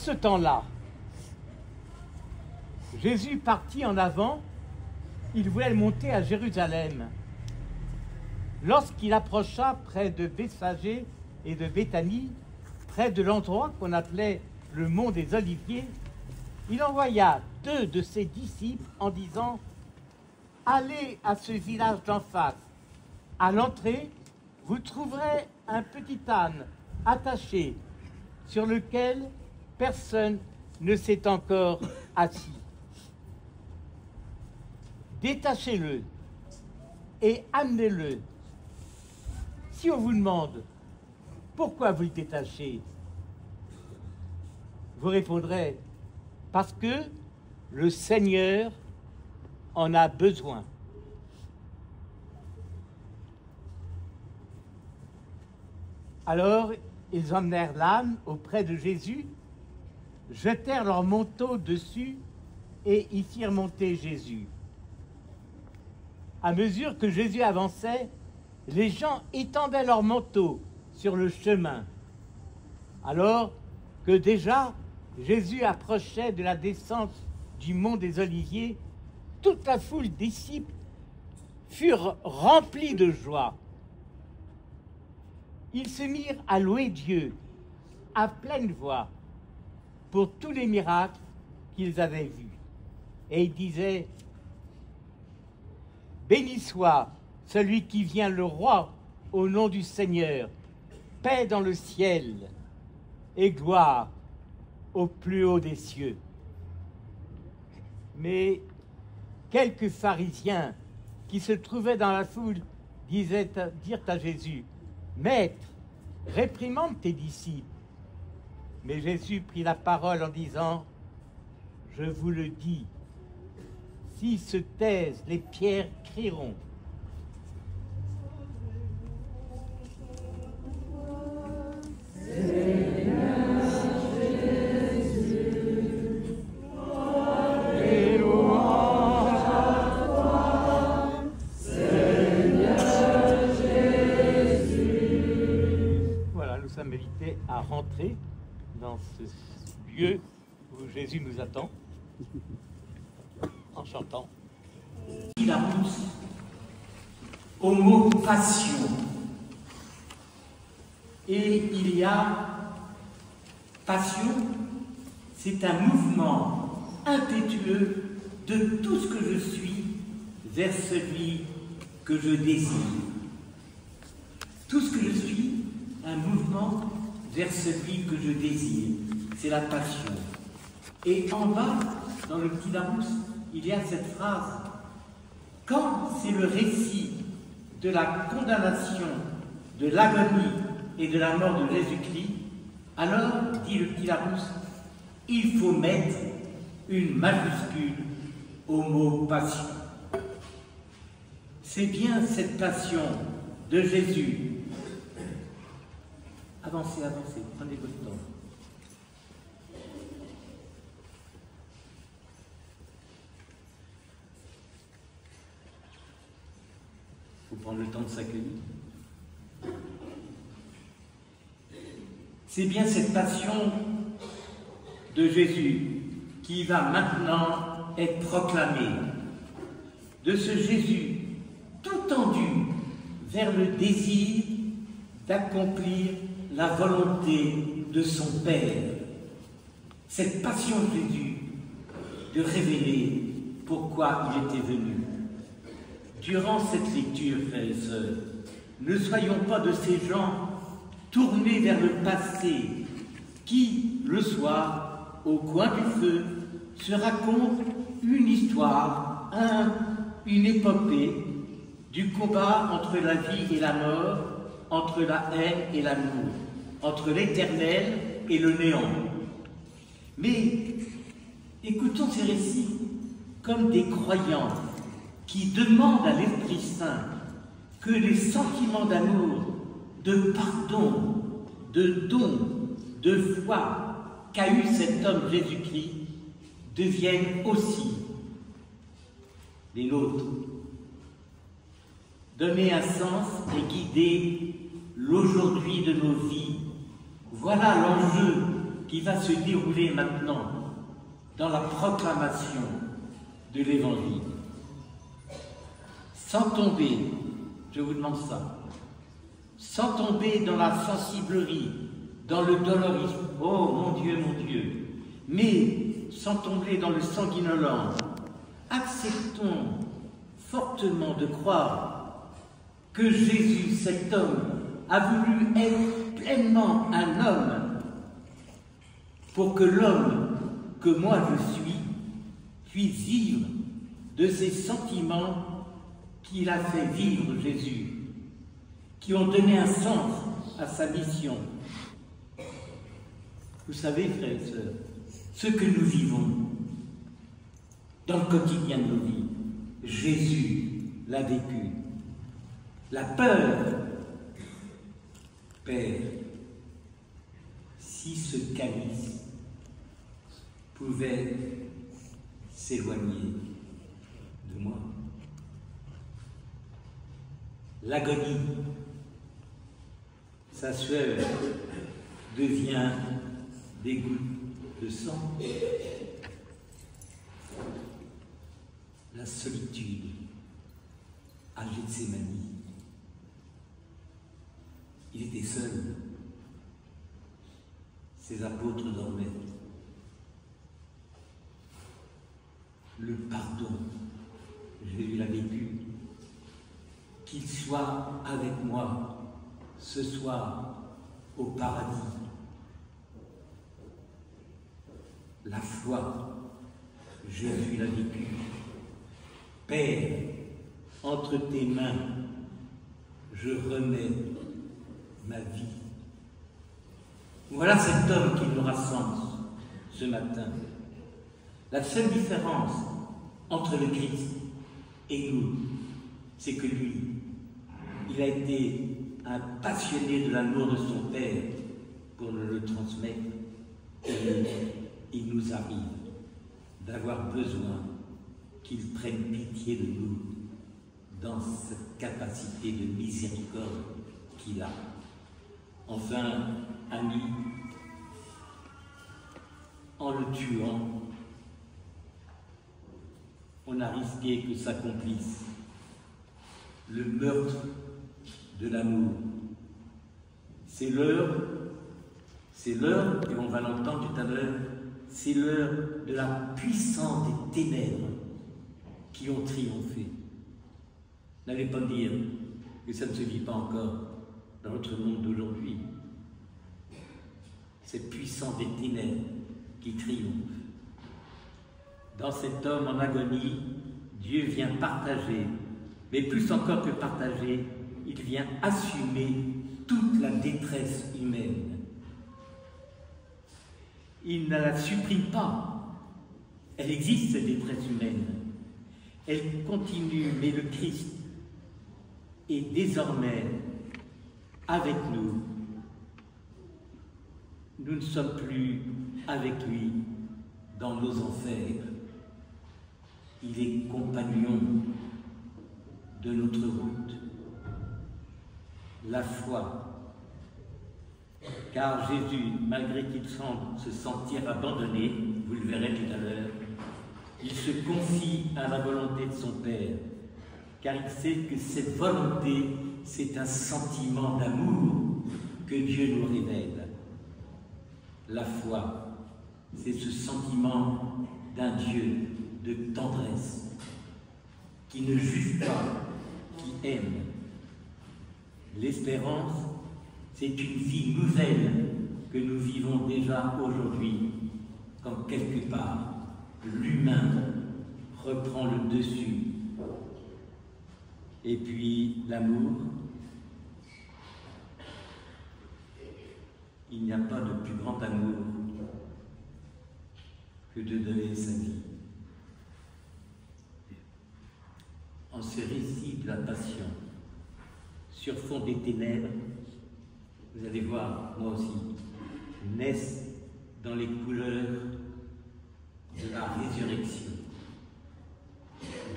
Ce temps-là, Jésus partit en avant, il voulait monter à Jérusalem. Lorsqu'il approcha près de Bethphagée et de Béthanie, près de l'endroit qu'on appelait le mont des Oliviers, il envoya 2 de ses disciples en disant « Allez à ce village d'en face. À l'entrée, vous trouverez un petit âne attaché sur lequel personne ne s'est encore assis. Détachez-le et amenez-le. Si on vous demande pourquoi vous le détachez, vous répondrez parce que le Seigneur en a besoin. » Alors, ils emmenèrent l'âne auprès de Jésus, jetèrent leur manteau dessus et y firent monter Jésus. À mesure que Jésus avançait, les gens étendaient leurs manteaux sur le chemin. Alors que déjà Jésus approchait de la descente du mont des Oliviers, toute la foule des disciples furent remplis de joie. Ils se mirent à louer Dieu à pleine voix pour tous les miracles qu'ils avaient vus. Et ils disaient « Béni soit celui qui vient le roi au nom du Seigneur, paix dans le ciel et gloire au plus haut des cieux. » Mais quelques pharisiens qui se trouvaient dans la foule dirent à Jésus « Maître, réprimande tes disciples. » Mais Jésus prit la parole en disant « Je vous le dis, s'ils se taisent, les pierres crieront. » Nous sommes invités à rentrer dans ce lieu où Jésus nous attend en chantant. Il pousse au mot passion. Et il y a passion, c'est un mouvement impétueux de tout ce que je suis vers celui que je désire. Tout ce que je suis, un mouvement vers celui que je désire. C'est la passion. Et en bas, dans le petit Larousse, il y a cette phrase. Quand c'est le récit de la condamnation, de l'agonie et de la mort de Jésus-Christ, alors, dit le petit Larousse, il faut mettre une majuscule au mot passion. C'est bien cette passion de Jésus. Avancez, avancez, prenez votre temps. Il faut prendre le temps de s'accueillir. C'est bien cette passion de Jésus qui va maintenant être proclamée. De ce Jésus tout tendu vers le désir d'accomplir la volonté de son Père. Cette passion de Jésus de révéler pourquoi il était venu. Durant cette lecture, frères et sœurs, ne soyons pas de ces gens tournés vers le passé qui, le soir, au coin du feu, se racontent une histoire, une épopée du combat entre la vie et la mort, entre la haine et l'amour, entre l'éternel et le néant. Mais écoutons ces récits comme des croyants qui demandent à l'Esprit Saint que les sentiments d'amour, de pardon, de don, de foi qu'a eu cet homme Jésus-Christ deviennent aussi les nôtres. Donner un sens et guider l'aujourd'hui de nos vies. Voilà l'enjeu qui va se dérouler maintenant dans la proclamation de l'Évangile. Sans tomber, je vous demande ça, sans tomber dans la sensiblerie, dans le dolorisme, oh mon Dieu, mais sans tomber dans le sanguinolent, acceptons fortement de croire que Jésus, cet homme, a voulu être pleinement un homme pour que l'homme que moi je suis puisse vivre de ces sentiments qu'il a fait vivre Jésus, qui ont donné un sens à sa mission. Vous savez, frères et sœurs, ce que nous vivons dans le quotidien de nos vies, Jésus l'a vécu. La peur, Père, si ce calice pouvait s'éloigner de moi. L'agonie, sa sueur devient des gouttes de sang. La solitude à Gethsémani. Il était seul. Ses apôtres dormaient. Le pardon, Jésus l'a vécu. Qu'il soit avec moi ce soir au paradis. La foi, Jésus l'a vécu. Père, entre tes mains, je remets ma vie. Voilà cet homme qui nous rassemble ce matin. La seule différence entre le Christ et nous, c'est que lui, il a été un passionné de l'amour de son Père pour nous le transmettre. Et il nous arrive d'avoir besoin qu'il prenne pitié de nous dans cette capacité de miséricorde qu'il a. Enfin, ami, en le tuant, on a risqué que s'accomplisse le meurtre de l'amour. C'est l'heure, et on va l'entendre tout à l'heure, c'est l'heure de la puissance des ténèbres qui ont triomphé. N'allez pas me dire que ça ne se vit pas encore dans notre monde d'aujourd'hui. Cette puissance des ténèbres qui triomphe. Dans cet homme en agonie, Dieu vient partager, mais plus encore que partager, il vient assumer toute la détresse humaine. Il ne la supprime pas. Elle existe, cette détresse humaine. Elle continue, mais le Christ est désormais avec nous. Nous ne sommes plus avec lui dans nos enfers. Il est compagnon de notre route. La foi. Car Jésus, malgré qu'il semble se sentir abandonné, vous le verrez tout à l'heure, il se confie à la volonté de son Père, car il sait que cette volonté, c'est un sentiment d'amour que Dieu nous révèle. La foi, c'est ce sentiment d'un Dieu de tendresse, qui ne juge pas, qui aime. L'espérance, c'est une vie nouvelle que nous vivons déjà aujourd'hui, quand quelque part, l'humain reprend le dessus. Et puis l'amour, il n'y a pas de plus grand amour que de donner sa vie. En ce récit de la passion, sur fond des ténèbres, vous allez voir, moi aussi, naissent dans les couleurs de la résurrection,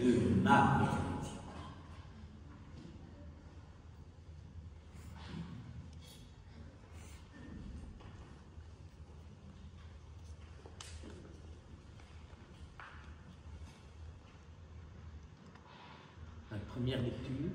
de ma résurrection. Première lecture,